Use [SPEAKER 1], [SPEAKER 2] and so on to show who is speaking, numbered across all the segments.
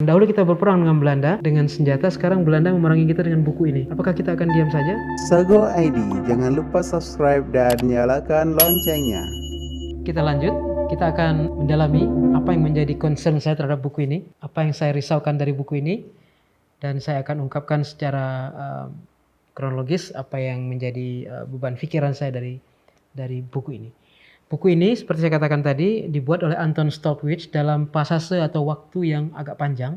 [SPEAKER 1] Dahulu kita berperang dengan Belanda dengan senjata, sekarang Belanda memerangi kita dengan buku ini. Apakah kita akan diam saja?
[SPEAKER 2] Sago ID, jangan lupa subscribe dan nyalakan loncengnya.
[SPEAKER 1] Kita lanjut, kita akan mendalami apa yang menjadi concern saya terhadap buku ini, apa yang saya risaukan dari buku ini, dan saya akan ungkapkan secara kronologis apa yang menjadi beban pikiran saya dari buku ini. Buku ini seperti saya katakan tadi dibuat oleh Anton Stopwitz dalam pasase atau waktu yang agak panjang.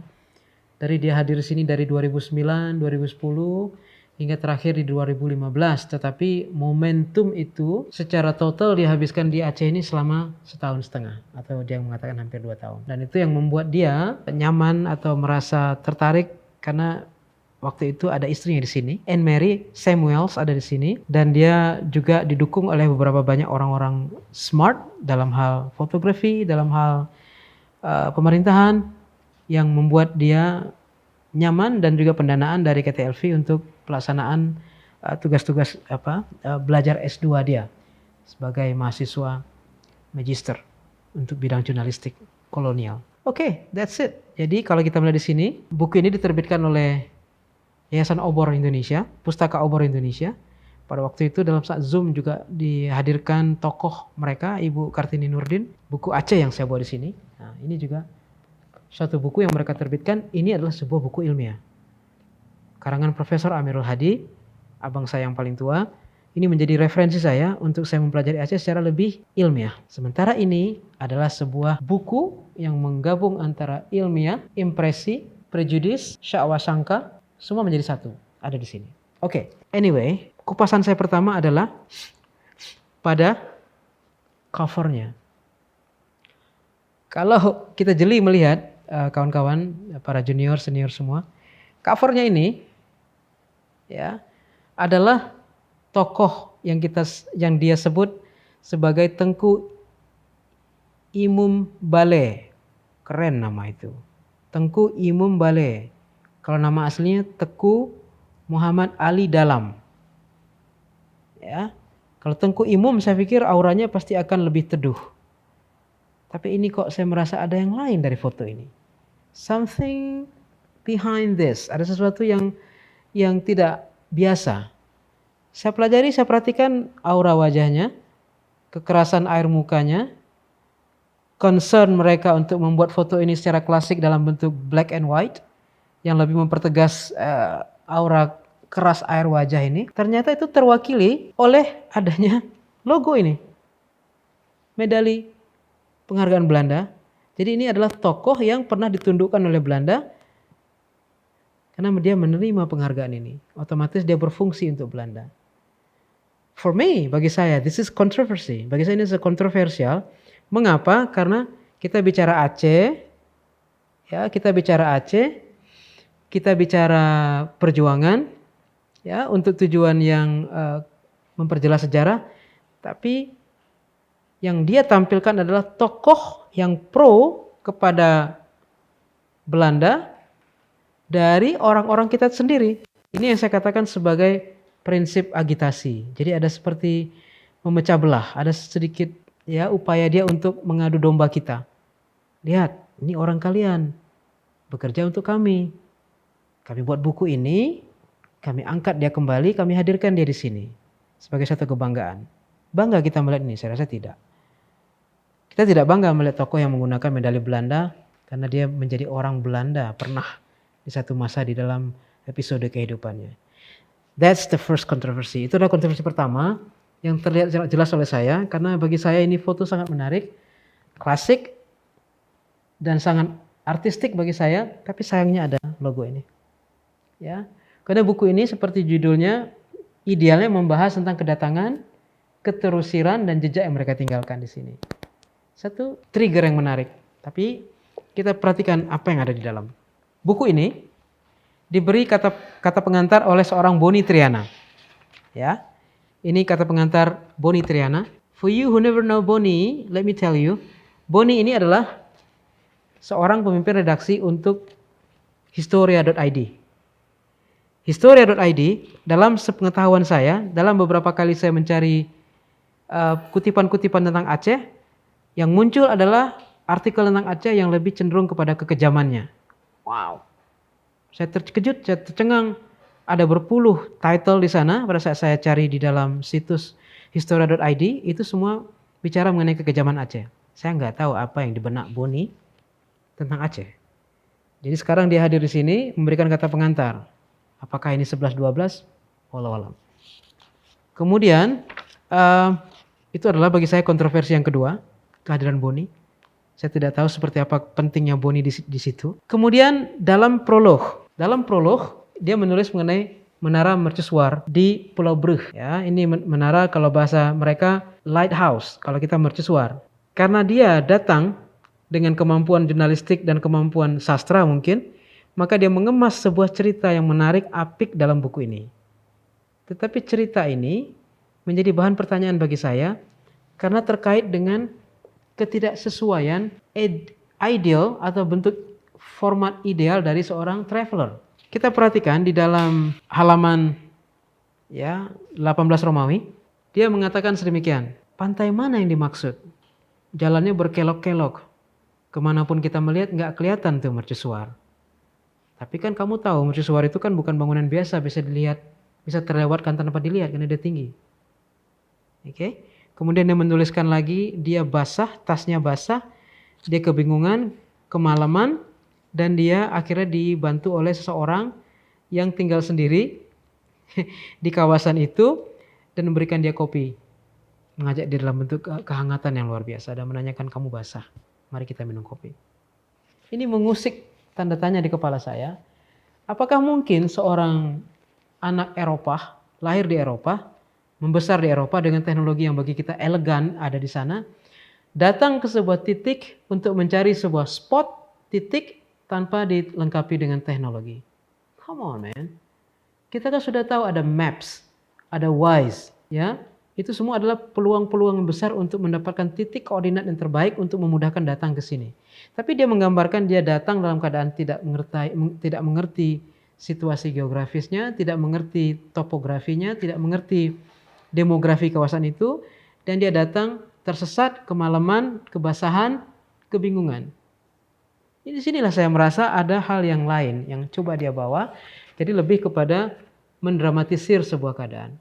[SPEAKER 1] Dari dia hadir di sini dari 2009, 2010 hingga terakhir di 2015. Tetapi momentum itu secara total dihabiskan di Aceh ini selama 1,5 tahun atau dia mengatakan hampir 2 tahun. Dan itu yang membuat dia nyaman atau merasa tertarik karena waktu itu ada istrinya di sini, Anne Mary Samuels ada di sini, dan dia juga didukung oleh beberapa banyak orang-orang smart dalam hal fotografi, dalam hal pemerintahan yang membuat dia nyaman, dan juga pendanaan dari KTLV untuk pelaksanaan tugas-tugas belajar S2 dia sebagai mahasiswa magister untuk bidang jurnalistik kolonial. Oke, that's it. Jadi kalau kita melihat di sini, buku ini diterbitkan oleh Yayasan Obor Indonesia, Pustaka Obor Indonesia. Pada waktu itu dalam saat Zoom juga dihadirkan tokoh mereka, Ibu Kartini Nurdin. Buku Aceh yang saya bawa di sini. Nah, ini juga suatu buku yang mereka terbitkan. Ini adalah sebuah buku ilmiah. Karangan Profesor Amirul Hadi, abang saya yang paling tua. Ini menjadi referensi saya untuk saya mempelajari Aceh secara lebih ilmiah. Sementara ini adalah sebuah buku yang menggabung antara ilmiah, impresi, prejudis, syakwasangka, semua menjadi satu, ada di sini. Oke, anyway, kupasan saya pertama adalah pada covernya. Kalau kita jeli melihat kawan-kawan, para junior, senior semua, covernya ini ya adalah tokoh yang dia sebut sebagai Tengku Imum Bale. Keren nama itu. Tengku Imum Bale. Kalau nama aslinya Teku Muhammad Ali Dalam. Ya. Kalau Tengku Imum saya pikir auranya pasti akan lebih teduh. Tapi ini kok saya merasa ada yang lain dari foto ini. Something behind this. Ada sesuatu yang tidak biasa. Saya pelajari, saya perhatikan aura wajahnya, kekerasan air mukanya, concern mereka untuk membuat foto ini secara klasik dalam bentuk black and white, yang lebih mempertegas aura keras air wajah ini, ternyata itu terwakili oleh adanya logo ini. Medali penghargaan Belanda. Jadi ini adalah tokoh yang pernah ditundukkan oleh Belanda karena dia menerima penghargaan ini. Otomatis dia berfungsi untuk Belanda. For me, bagi saya, this is controversy. Bagi saya ini kontroversial. Mengapa? Karena kita bicara Aceh, ya kita bicara Aceh, kita bicara perjuangan ya untuk tujuan yang memperjelas sejarah, tapi yang dia tampilkan adalah tokoh yang pro kepada Belanda dari orang-orang kita sendiri. Ini yang saya katakan sebagai prinsip agitasi. Jadi ada seperti memecah belah, ada sedikit ya upaya dia untuk mengadu domba kita. Lihat, ini orang kalian bekerja untuk kami. Kami buat buku ini, kami angkat dia kembali, kami hadirkan dia di sini sebagai satu kebanggaan. Bangga kita melihat ini? Saya rasa tidak. Kita tidak bangga melihat tokoh yang menggunakan medali Belanda karena dia menjadi orang Belanda pernah di satu masa di dalam episode kehidupannya. That's the first controversy. Itu adalah kontroversi pertama yang terlihat jelas oleh saya karena bagi saya ini foto sangat menarik, klasik dan sangat artistik bagi saya, tapi sayangnya ada logo ini. Ya, karena buku ini seperti judulnya idealnya membahas tentang kedatangan, keterusiran dan jejak yang mereka tinggalkan di sini. Satu trigger yang menarik, tapi kita perhatikan apa yang ada di dalam. Buku ini diberi kata pengantar oleh seorang Boni Triana. Ya, ini kata pengantar Boni Triana. For you who never know Boni, let me tell you, Boni ini adalah seorang pemimpin redaksi untuk Historia.id. Historia.id dalam sepengetahuan saya, dalam beberapa kali saya mencari kutipan-kutipan tentang Aceh, yang muncul adalah artikel tentang Aceh yang lebih cenderung kepada kekejamannya. Wow. Saya terkejut, saya tercengang. Ada berpuluh title di sana pada saat saya cari di dalam situs historia.id, itu semua bicara mengenai kekejaman Aceh. Saya nggak tahu apa yang di benak Boni tentang Aceh. Jadi sekarang dia hadir di sini memberikan kata pengantar. Apakah ini 11-12? Wallahu alam. Kemudian itu adalah bagi saya kontroversi yang kedua, kehadiran Boni. Saya tidak tahu seperti apa pentingnya Boni di situ. Kemudian dalam prolog dia menulis mengenai menara mercusuar di Pulau Brugge. Ya, ini menara kalau bahasa mereka lighthouse kalau kita mercusuar. Karena dia datang dengan kemampuan jurnalistik dan kemampuan sastra mungkin, maka dia mengemas sebuah cerita yang menarik, apik dalam buku ini. Tetapi cerita ini menjadi bahan pertanyaan bagi saya karena terkait dengan ketidaksesuaian ideal atau bentuk format ideal dari seorang traveler. Kita perhatikan di dalam halaman 18 Romawi, dia mengatakan sedemikian. Pantai mana yang dimaksud? Jalannya berkelok-kelok. Kemanapun kita melihat nggak kelihatan tuh mercusuar. Tapi kan kamu tahu mercusuar itu kan bukan bangunan biasa, bisa dilihat, bisa terlewatkan tanpa dilihat karena dia tinggi. Oke. Kemudian dia menuliskan lagi, dia basah, tasnya basah, dia kebingungan, kemalaman, dan dia akhirnya dibantu oleh seseorang yang tinggal sendiri di kawasan itu dan memberikan dia kopi. Mengajak dia dalam bentuk kehangatan yang luar biasa dan menanyakan, kamu basah, mari kita minum kopi. Ini mengusik tanda tanya di kepala saya. Apakah mungkin seorang anak Eropa, lahir di Eropa, membesar di Eropa dengan teknologi yang bagi kita elegan ada di sana, datang ke sebuah titik untuk mencari sebuah spot, titik, tanpa dilengkapi dengan teknologi? Come on man. Kita kan sudah tahu ada maps, ada Waze, ya. Itu semua adalah peluang-peluang besar untuk mendapatkan titik koordinat yang terbaik untuk memudahkan datang ke sini. Tapi dia menggambarkan dia datang dalam keadaan tidak mengerti situasi geografisnya, tidak mengerti topografinya, tidak mengerti demografi kawasan itu, dan dia datang tersesat, kemalaman, kebasahan, kebingungan. Di sinilah saya merasa ada hal yang lain yang coba dia bawa, jadi lebih kepada mendramatisir sebuah keadaan.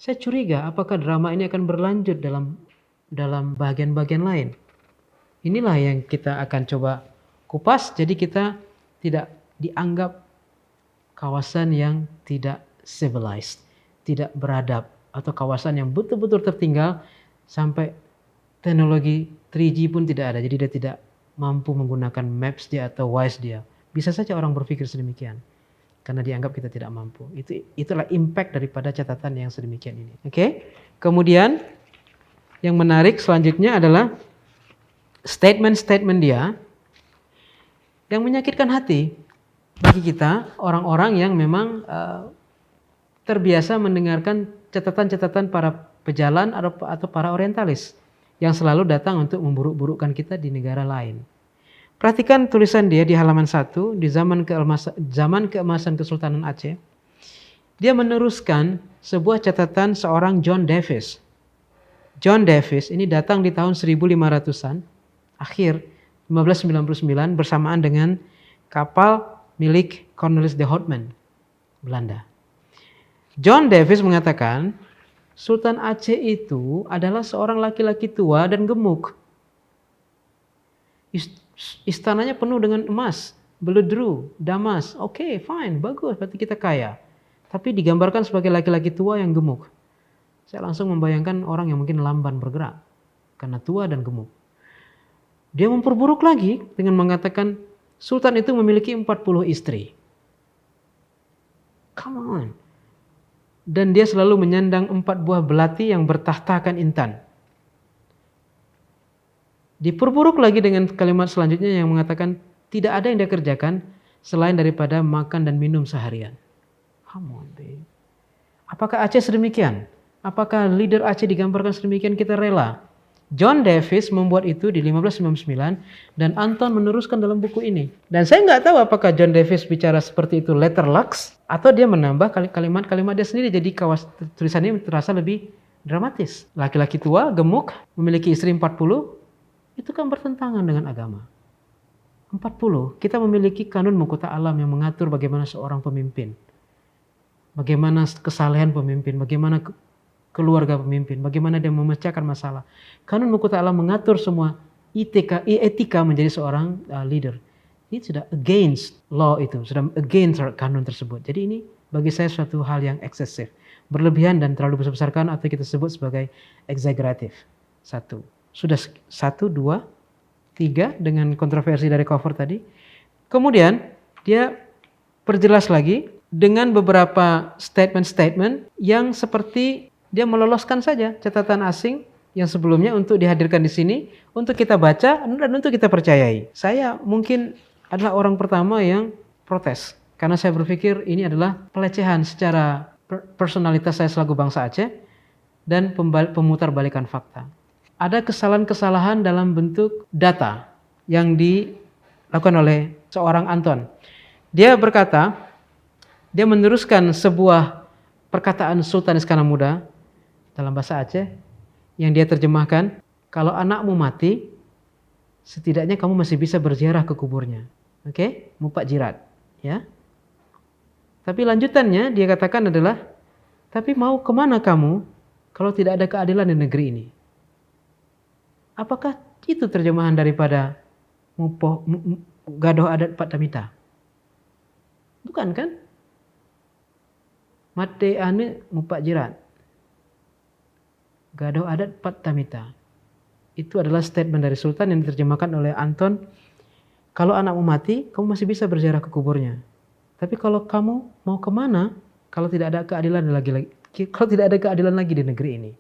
[SPEAKER 1] Saya curiga apakah drama ini akan berlanjut dalam bagian-bagian lain. Inilah yang kita akan coba kupas, jadi kita tidak dianggap kawasan yang tidak civilized, tidak beradab, atau kawasan yang betul-betul tertinggal sampai teknologi 3G pun tidak ada, jadi dia tidak mampu menggunakan maps dia atau Waze dia. Bisa saja orang berpikir sedemikian karena dianggap kita tidak mampu. Itulah impact daripada catatan yang sedemikian ini. Oke. Kemudian yang menarik selanjutnya adalah statement-statement dia yang menyakitkan hati bagi kita orang-orang yang memang terbiasa mendengarkan catatan-catatan para pejalan atau para orientalis yang selalu datang untuk memburuk-burukkan kita di negara lain. Perhatikan tulisan dia di halaman 1, di zaman keemasan Kesultanan Aceh. Dia meneruskan sebuah catatan seorang John Davis. John Davis ini datang di tahun 1500-an, akhir 1599 bersamaan dengan kapal milik Cornelis de Houtman, Belanda. John Davis mengatakan, Sultan Aceh itu adalah seorang laki-laki tua dan gemuk. Istananya penuh dengan emas, beledru, damas. Oke, fine, bagus, berarti kita kaya. Tapi digambarkan sebagai laki-laki tua yang gemuk. Saya langsung membayangkan orang yang mungkin lamban bergerak karena tua dan gemuk. Dia memperburuk lagi dengan mengatakan Sultan itu memiliki 40 istri. Come on. Dan dia selalu menyandang 4 buah belati yang bertahtakan intan. Diperburuk lagi dengan kalimat selanjutnya yang mengatakan tidak ada yang dia kerjakan selain daripada makan dan minum seharian. Come on, babe. Apakah Aceh sedemikian? Apakah leader Aceh digambarkan sedemikian kita rela? John Davis membuat itu di 1599 dan Anton meneruskan dalam buku ini. Dan saya nggak tahu apakah John Davis bicara seperti itu letter lux atau dia menambah kalimat-kalimat dia sendiri, jadi tulisan ini terasa lebih dramatis. Laki-laki tua, gemuk, memiliki istri 40, itu kan bertentangan dengan agama. 40 kita memiliki kanun muka alam yang mengatur bagaimana seorang pemimpin, bagaimana kesalehan pemimpin, bagaimana keluarga pemimpin, bagaimana dia memecahkan masalah. Kanun muka alam mengatur semua etika menjadi seorang leader. Ini sudah against law itu, sudah against kanun tersebut. Jadi ini bagi saya suatu hal yang eksesif, berlebihan dan terlalu besar-besarkan atau kita sebut sebagai exaggerative. Sudah 1, 2, 3 dengan kontroversi dari cover tadi. Kemudian dia perjelas lagi dengan beberapa statement-statement yang seperti dia meloloskan saja catatan asing yang sebelumnya untuk dihadirkan di sini, untuk kita baca dan untuk kita percayai. Saya mungkin adalah orang pertama yang protes karena saya berpikir ini adalah pelecehan secara personalitas saya selaku bangsa Aceh dan pemutarbalikan fakta. Ada kesalahan-kesalahan dalam bentuk data yang dilakukan oleh seorang Anton. Dia berkata, dia meneruskan sebuah perkataan Sultan Iskandar Muda dalam bahasa Aceh yang dia terjemahkan, kalau anakmu mati, setidaknya kamu masih bisa berziarah ke kuburnya. Oke, Mupak Jirat, ya. Tapi lanjutannya dia katakan adalah, tapi mau kemana kamu kalau tidak ada keadilan di negeri ini? Apakah itu terjemahan daripada Gadoh Adat Pak Tamita? Bukan kan? Mate ane Mupak Jirat. Gadoh Adat Pak Tamita. Itu adalah statement dari Sultan yang diterjemahkan oleh Anton. Kalau anakmu mati, kamu masih bisa berziarah ke kuburnya. Tapi kalau kamu mau kemana, kalau tidak ada keadilan lagi di negeri ini.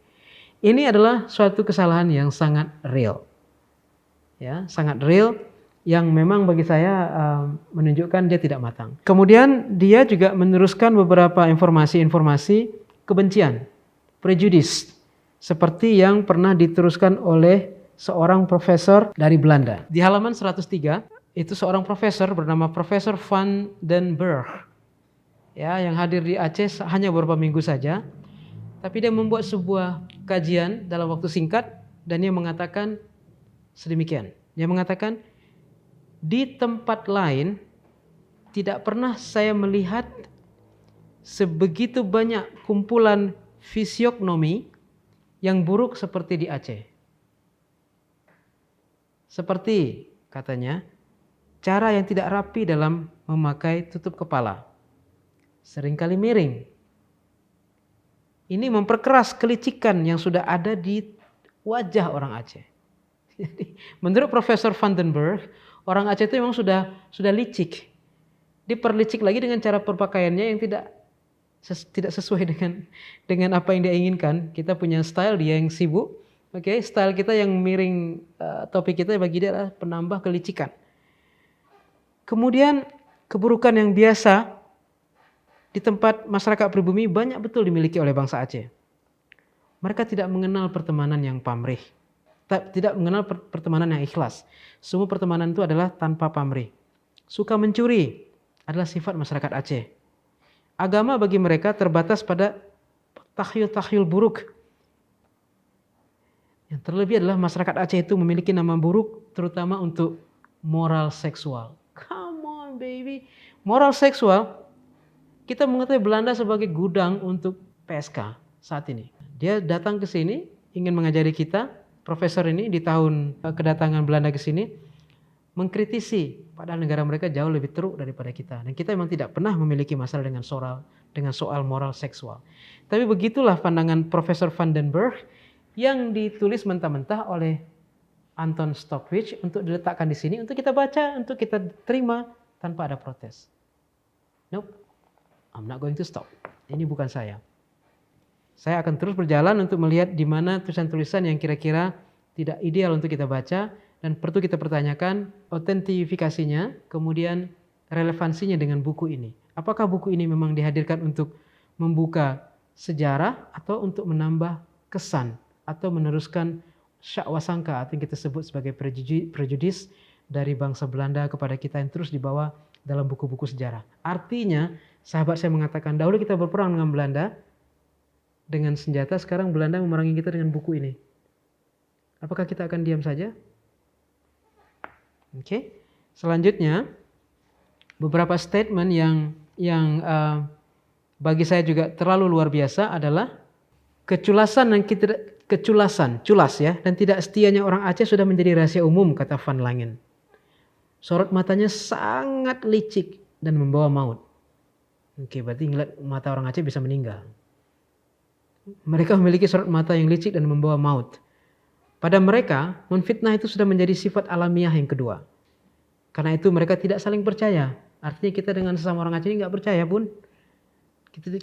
[SPEAKER 1] Ini adalah suatu kesalahan yang sangat real. Ya, sangat real yang memang bagi saya menunjukkan dia tidak matang. Kemudian dia juga meneruskan beberapa informasi-informasi kebencian, prejudis, seperti yang pernah diteruskan oleh seorang profesor dari Belanda. Di halaman 103, itu seorang profesor bernama Profesor Van den Berg, ya, yang hadir di Aceh hanya beberapa minggu saja, tapi dia membuat sebuah kajian dalam waktu singkat dan dia mengatakan sedemikian. Dia mengatakan, di tempat lain tidak pernah saya melihat sebegitu banyak kumpulan fisiognomi yang buruk seperti di Aceh. Seperti katanya, cara yang tidak rapi dalam memakai tutup kepala, seringkali miring. Ini memperkeras kelicikan yang sudah ada di wajah orang Aceh. Jadi, menurut Profesor Van den Berg, orang Aceh itu memang sudah licik. Diperlicik lagi dengan cara berpakaiannya yang tidak sesuai dengan apa yang dia inginkan. Kita punya style, dia yang sibuk. Oke, style kita yang miring, topik kita bagi dia adalah penambah kelicikan. Kemudian keburukan yang biasa di tempat masyarakat pribumi banyak betul dimiliki oleh bangsa Aceh. Mereka tidak mengenal pertemanan yang pamrih, tidak mengenal pertemanan yang ikhlas. Semua pertemanan itu adalah tanpa pamrih. Suka mencuri adalah sifat masyarakat Aceh. Agama bagi mereka terbatas pada takhayul-takhayul buruk. Yang terlebih adalah masyarakat Aceh itu memiliki nama buruk terutama untuk moral seksual. Come on baby. Moral seksual, kita mengetahui Belanda sebagai gudang untuk PSK saat ini. Dia datang ke sini ingin mengajari kita, profesor ini di tahun kedatangan Belanda ke sini mengkritisi, padahal negara mereka jauh lebih teruk daripada kita. Dan kita memang tidak pernah memiliki masalah dengan soal moral seksual. Tapi begitulah pandangan Profesor Van den Berg yang ditulis mentah-mentah oleh Anton Stockwitz untuk diletakkan di sini, untuk kita baca, untuk kita terima tanpa ada protes. Nope, I'm not going to stop. Ini bukan saya. Saya akan terus berjalan untuk melihat di mana tulisan-tulisan yang kira-kira tidak ideal untuk kita baca dan perlu kita pertanyakan autentifikasinya, kemudian relevansinya dengan buku ini. Apakah buku ini memang dihadirkan untuk membuka sejarah atau untuk menambah kesan atau meneruskan syakwasangka atau yang kita sebut sebagai prejudis dari bangsa Belanda kepada kita yang terus dibawa dalam buku-buku sejarah. Artinya, sahabat saya mengatakan dahulu kita berperang dengan Belanda dengan senjata, sekarang Belanda memerangi kita dengan buku ini. Apakah kita akan diam saja? Oke. Selanjutnya, beberapa statement yang bagi saya juga terlalu luar biasa adalah culas ya, dan tidak setianya orang Aceh sudah menjadi rahasia umum, kata Van Langen. Sorot matanya sangat licik dan membawa maut. Oke, berarti ngeliat mata orang Aceh bisa meninggal. Mereka memiliki sorot mata yang licik dan membawa maut. Pada mereka, menfitnah itu sudah menjadi sifat alamiah yang kedua. Karena itu mereka tidak saling percaya. Artinya kita dengan sesama orang Aceh ini nggak percaya pun,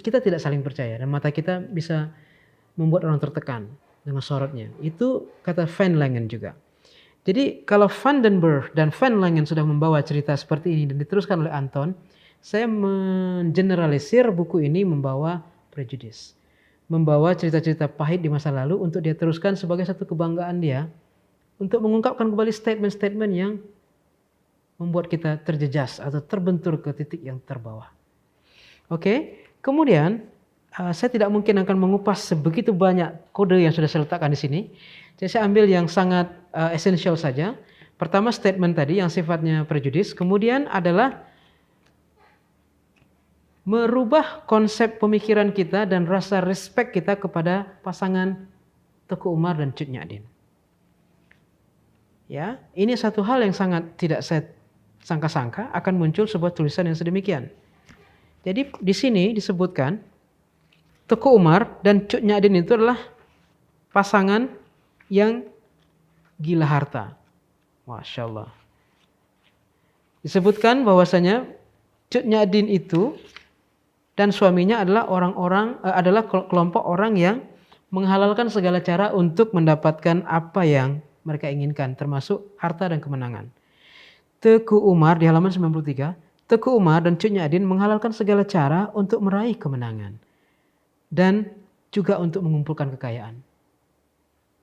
[SPEAKER 1] kita tidak saling percaya. Dan mata kita bisa membuat orang tertekan dengan sorotnya. Itu kata Van Langen juga. Jadi kalau Van den Berg dan Van Langen sudah membawa cerita seperti ini dan diteruskan oleh Anton, saya mengeneralisir buku ini membawa prejudice. Membawa cerita-cerita pahit di masa lalu untuk dia teruskan sebagai satu kebanggaan dia untuk mengungkapkan kembali statement-statement yang membuat kita terjejas atau terbentur ke titik yang terbawah. Oke, kemudian saya tidak mungkin akan mengupas sebegitu banyak kode yang sudah saya letakkan di sini. Jadi saya ambil yang sangat esensial saja. Pertama statement tadi yang sifatnya prejudice, kemudian adalah merubah konsep pemikiran kita dan rasa respect kita kepada pasangan Teku Umar dan Cut Nyak Dien. Ya, ini satu hal yang sangat tidak saya sangka-sangka akan muncul sebuah tulisan yang sedemikian. Jadi di sini disebutkan Teku Umar dan Cut Nyak Dien itu adalah pasangan yang gila harta. Masya Allah. Disebutkan bahwasanya Cut Nyak Dien itu dan suaminya adalah adalah kelompok orang yang menghalalkan segala cara untuk mendapatkan apa yang mereka inginkan, termasuk harta dan kemenangan. Teku Umar di halaman 93, Teku Umar dan Cut Nyak Dien menghalalkan segala cara untuk meraih kemenangan dan juga untuk mengumpulkan kekayaan.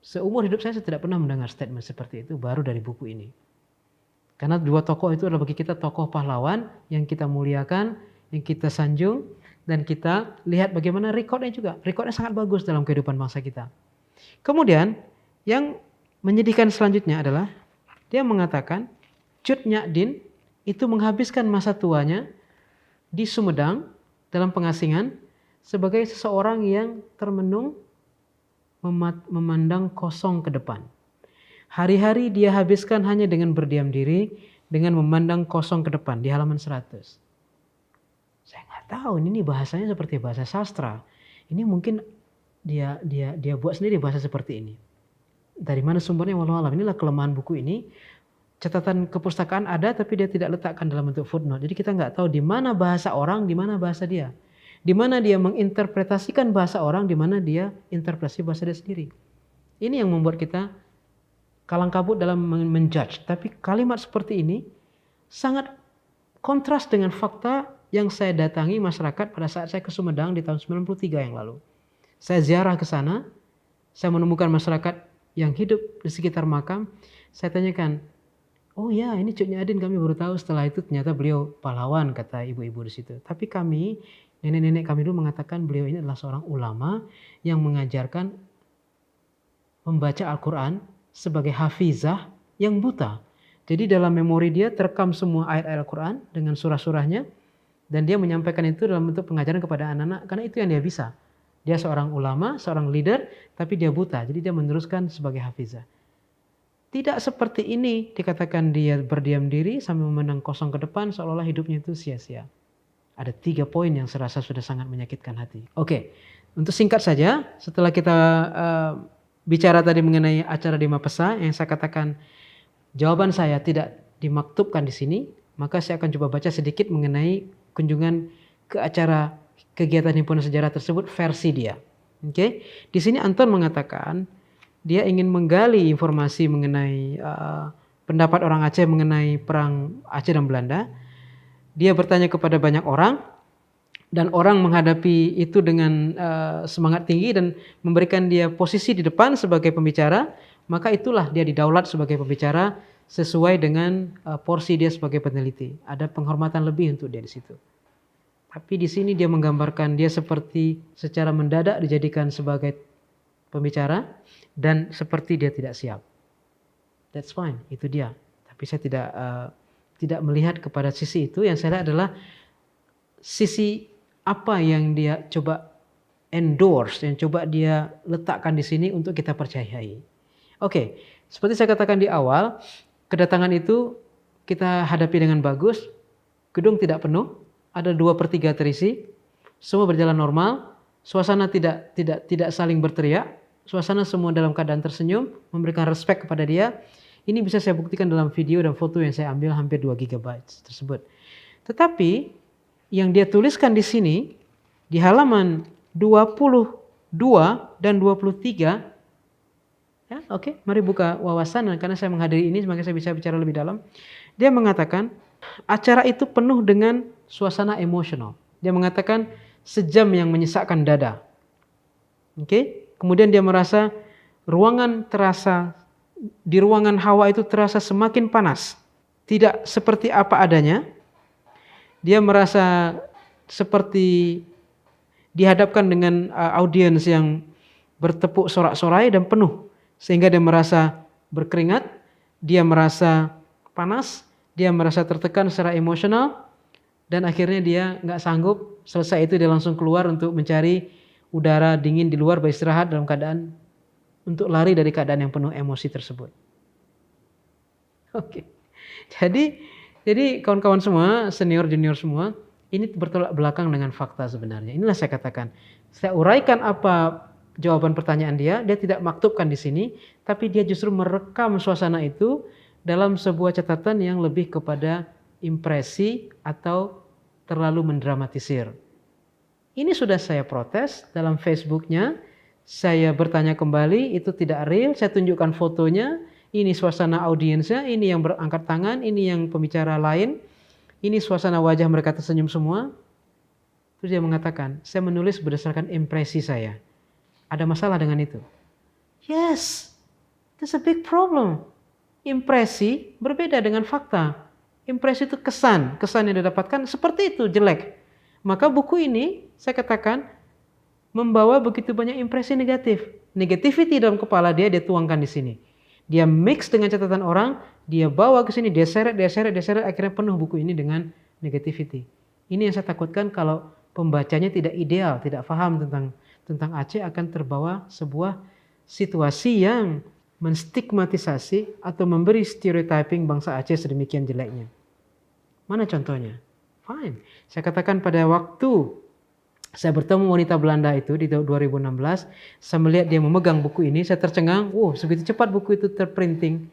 [SPEAKER 1] Seumur hidup saya tidak pernah mendengar statement seperti itu, baru dari buku ini. Karena dua tokoh itu adalah bagi kita tokoh pahlawan yang kita muliakan, yang kita sanjung, dan kita lihat bagaimana rekodnya juga. Rekodnya sangat bagus dalam kehidupan bangsa kita. Kemudian yang menyedihkan selanjutnya adalah dia mengatakan Cut Nyak Dien itu menghabiskan masa tuanya di Sumedang dalam pengasingan sebagai seseorang yang termenung memandang kosong ke depan. Hari-hari dia habiskan hanya dengan berdiam diri, dengan memandang kosong ke depan di halaman 100. Saya nggak tahu ini bahasanya seperti bahasa sastra. Ini mungkin dia buat sendiri bahasa seperti ini. Dari mana sumbernya walau alam. Inilah kelemahan buku ini. Catatan kepustakaan ada tapi dia tidak letakkan dalam bentuk footnote. Jadi kita nggak tahu di mana bahasa orang, di mana bahasa dia. Di mana dia menginterpretasikan bahasa orang, di mana dia interpretasi bahasa dia sendiri. Ini yang membuat kita kalang kabut dalam menjudge. Tapi kalimat seperti ini sangat kontras dengan fakta yang saya datangi masyarakat pada saat saya ke Sumedang di tahun 93 yang lalu. Saya ziarah ke sana, saya menemukan masyarakat yang hidup di sekitar makam. Saya tanyakan, oh ya ini Cut Nyak Dien, kami baru tahu setelah itu ternyata beliau pahlawan, kata ibu-ibu di situ. Tapi kami, nenek-nenek kami dulu mengatakan beliau ini adalah seorang ulama yang mengajarkan membaca Al-Quran sebagai hafizah yang buta. Jadi dalam memori dia terekam semua ayat-ayat Al-Quran dengan surah-surahnya. Dan dia menyampaikan itu dalam bentuk pengajaran kepada anak-anak karena itu yang dia bisa. Dia seorang ulama, seorang leader, tapi dia buta. Jadi dia meneruskan sebagai hafizah. Tidak seperti ini dikatakan dia berdiam diri sambil memandang kosong ke depan seolah-olah hidupnya itu sia-sia. Ada 3 poin yang serasa sudah sangat menyakitkan hati. Oke, untuk singkat saja setelah kita bicara tadi mengenai acara di Mapesa yang saya katakan jawaban saya tidak dimaktubkan di sini, maka saya akan coba baca sedikit mengenai kunjungan ke acara kegiatan himpunan sejarah tersebut versi dia. Oke, di sini Anton mengatakan dia ingin menggali informasi mengenai pendapat orang Aceh mengenai perang Aceh dan Belanda. Dia bertanya kepada banyak orang dan orang menghadapi itu dengan semangat tinggi dan memberikan dia posisi di depan sebagai pembicara. Maka itulah dia didaulat sebagai pembicara sesuai dengan porsi dia sebagai peneliti. Ada penghormatan lebih untuk dia di situ. Tapi di sini dia menggambarkan dia seperti secara mendadak dijadikan sebagai pembicara dan seperti dia tidak siap. That's fine, itu dia. Tapi saya tidak melihat kepada sisi itu. Yang saya lihat adalah sisi apa yang dia coba endorse, yang coba dia letakkan di sini untuk kita percayai. Oke, seperti saya katakan di awal, kedatangan itu kita hadapi dengan bagus. Gedung tidak penuh, ada 2/3 terisi, semua berjalan normal, suasana tidak saling berteriak, suasana semua dalam keadaan tersenyum, memberikan respect kepada dia. Ini bisa saya buktikan dalam video dan foto yang saya ambil hampir 2 GB tersebut. Tetapi yang dia tuliskan di sini di halaman 22 dan 23, ya, oke, mari buka wawasan, karena saya menghadiri ini maka saya bisa bicara lebih dalam. Dia mengatakan acara itu penuh dengan suasana emosional. Dia mengatakan sejam yang menyesakkan dada. Oke, kemudian dia merasa di ruangan Hawa itu terasa semakin panas. Tidak seperti apa adanya. Dia merasa seperti dihadapkan dengan audiens yang bertepuk sorak-sorai dan penuh. Sehingga dia merasa berkeringat, dia merasa panas, dia merasa tertekan secara emosional, dan akhirnya dia nggak sanggup. Selesai itu dia langsung keluar untuk mencari udara dingin di luar, beristirahat dalam keadaan untuk lari dari keadaan yang penuh emosi tersebut. Oke. Jadi kawan-kawan semua, senior junior semua, ini bertolak belakang dengan fakta sebenarnya. Inilah saya katakan. Saya uraikan apa jawaban pertanyaan dia tidak maktubkan di sini, tapi dia justru merekam suasana itu dalam sebuah catatan yang lebih kepada impresi atau terlalu mendramatisir. Ini sudah saya protes dalam Facebooknya, saya bertanya kembali, itu tidak real, saya tunjukkan fotonya, ini suasana audiensnya, ini yang berangkat tangan, ini yang pembicara lain, ini suasana wajah mereka tersenyum semua. Terus dia mengatakan, saya menulis berdasarkan impresi saya. Ada masalah dengan itu? Yes, that's a big problem. Impresi berbeda dengan fakta. Impresi itu kesan yang didapatkan seperti itu, jelek. Maka buku ini saya katakan membawa begitu banyak impresi negatif. Negativity dalam kepala dia tuangkan di sini. Dia mix dengan catatan orang, dia bawa ke sini, dia seret, akhirnya penuh buku ini dengan negativity. Ini yang saya takutkan kalau pembacanya tidak ideal, tidak paham tentang Aceh, akan terbawa sebuah situasi yang menstigmatisasi atau memberi stereotyping bangsa Aceh sedemikian jeleknya. Mana contohnya? Fine. Saya katakan pada waktu saya bertemu wanita Belanda itu di tahun 2016, saya melihat dia memegang buku ini, saya tercengang, segitu cepat buku itu terprinting.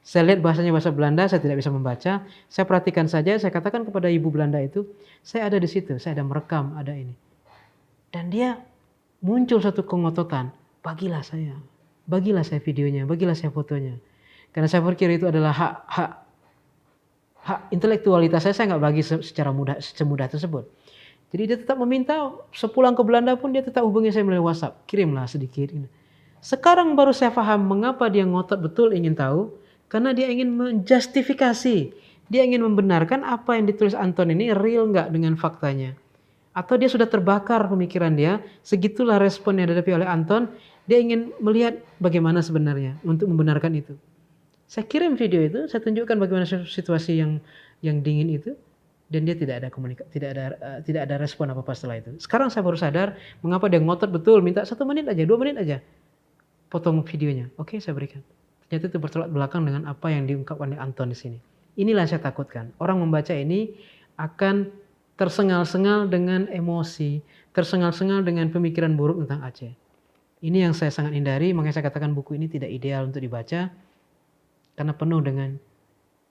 [SPEAKER 1] Saya lihat bahasanya bahasa Belanda, saya tidak bisa membaca, saya perhatikan saja, saya katakan kepada ibu Belanda itu, saya ada di situ, saya ada merekam, ada ini. Dan dia muncul satu kengototan, bagilah saya videonya, bagilah saya fotonya. Karena saya pikir itu adalah hak intelektualitas saya nggak bagi semudah tersebut. Jadi dia tetap meminta, sepulang ke Belanda pun dia tetap hubungi saya melalui WhatsApp, kirimlah sedikit. Sekarang baru saya paham mengapa dia ngotot betul ingin tahu, karena dia ingin menjustifikasi, dia ingin membenarkan apa yang ditulis Anton ini real nggak dengan faktanya. Atau dia sudah terbakar pemikiran dia, segitulah respon yang dihadapi oleh Anton, dia ingin melihat bagaimana sebenarnya untuk membenarkan itu. Saya kirim video itu, saya tunjukkan bagaimana situasi yang dingin itu, dan dia tidak ada respon apa-apa setelah itu. Sekarang saya baru sadar mengapa dia ngotot betul, minta 1 menit aja, 2 menit aja, potong videonya. Oke, saya berikan. Ternyata itu bertolak belakang dengan apa yang diungkapkan oleh Anton di sini. Inilah yang saya takutkan. Orang membaca ini akan tersengal-sengal dengan emosi, tersengal-sengal dengan pemikiran buruk tentang Aceh. Ini yang saya sangat hindari, makanya saya katakan buku ini tidak ideal untuk dibaca, karena penuh dengan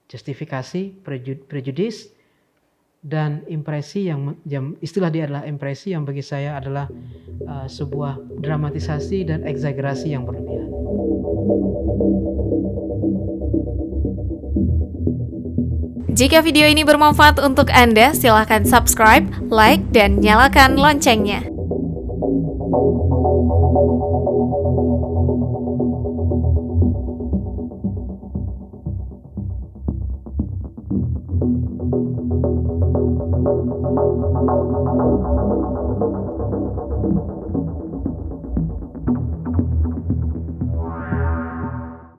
[SPEAKER 1] justifikasi, prejudis, dan impresi yang istilah dia adalah impresi yang bagi saya adalah sebuah dramatisasi dan eksagerasi yang berlebihan.
[SPEAKER 3] Jika video ini bermanfaat untuk Anda, silakan subscribe, like, dan nyalakan loncengnya.
[SPEAKER 2] Thank you.